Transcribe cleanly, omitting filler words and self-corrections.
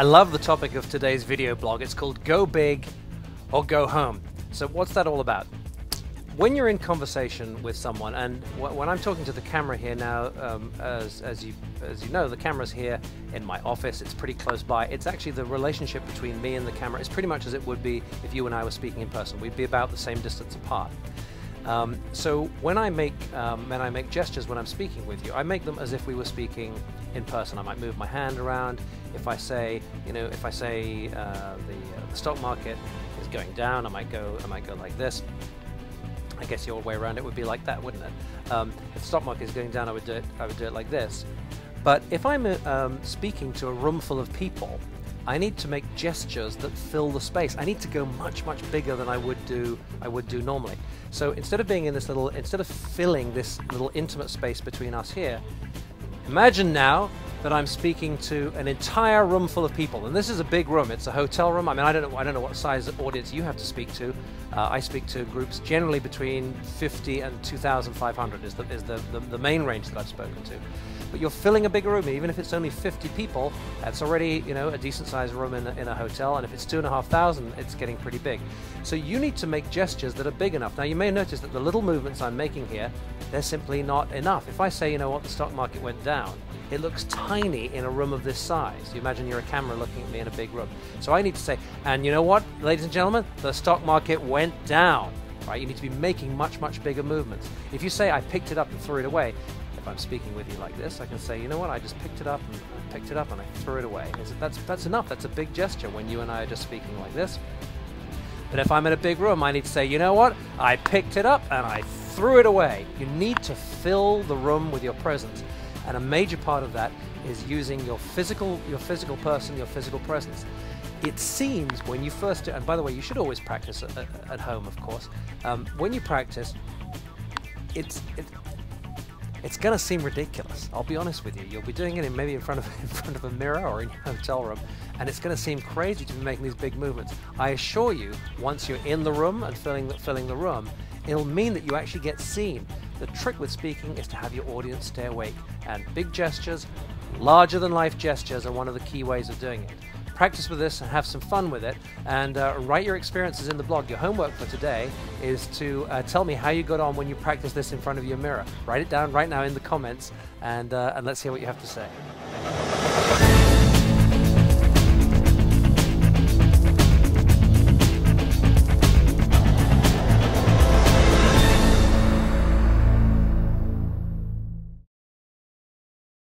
I love the topic of today's video blog. It's called Go Big or Go Home. So what's that all about? When you're in conversation with someone, and when I'm talking to the camera here now, as you know, the camera's here in my office. It's pretty close by. It's actually the relationship between me and the camera is pretty much as it would be if you and I were speaking in person. We'd be about the same distance apart. So when I make gestures when I'm speaking with you, I make them as if we were speaking in person. I might move my hand around. If I say, the stock market is going down, I might go like this. I guess the old way around it would be like that, wouldn't it? If the stock market is going down, I would do it like this. But if I'm speaking to a room full of people, I need to make gestures that fill the space. I need to go much bigger than I would do normally. So instead of filling this little intimate space between us here, imagine now that I'm speaking to an entire room full of people, and this is a big room. It's a hotel room. I mean, I don't know what size audience you have to speak to. I speak to groups generally between 50 and 2,500 is the main range that I've spoken to. But you're filling a big room, even if it's only 50 people. That's already a decent sized room in a hotel, and if it's 2,500, it's getting pretty big. So you need to make gestures that are big enough. Now you may notice that the little movements I'm making here, they're simply not enough. If I say, the stock market went down, it looks tiny in a room of this size. You imagine you're a camera looking at me in a big room. So I need to say, and you know what, ladies and gentlemen, the stock market went down. Right? You need to be making much bigger movements. If you say, I picked it up and threw it away, if I'm speaking with you like this, I can say, you know what, I just picked it up and I threw it away. That's enough. That's a big gesture when you and I are just speaking like this. But if I'm in a big room, I need to say, you know what, I picked it up and I threw it away. You need to fill the room with your presence. And a major part of that is using your physical person, your physical presence. It seems when you first do, and by the way, you should always practice at home, of course. When you practice, it's going to seem ridiculous. I'll be honest with you. You'll be doing it maybe in front of a mirror or in your hotel room, and it's going to seem crazy to be making these big movements. I assure you, once you're in the room and filling the room, it'll mean that you actually get seen. The trick with speaking is to have your audience stay awake, and big gestures, larger than life gestures, are one of the key ways of doing it. Practice with this and have some fun with it, and write your experiences in the blog. Your homework for today is to tell me how you got on when you practiced this in front of your mirror. Write it down right now in the comments, and let's hear what you have to say.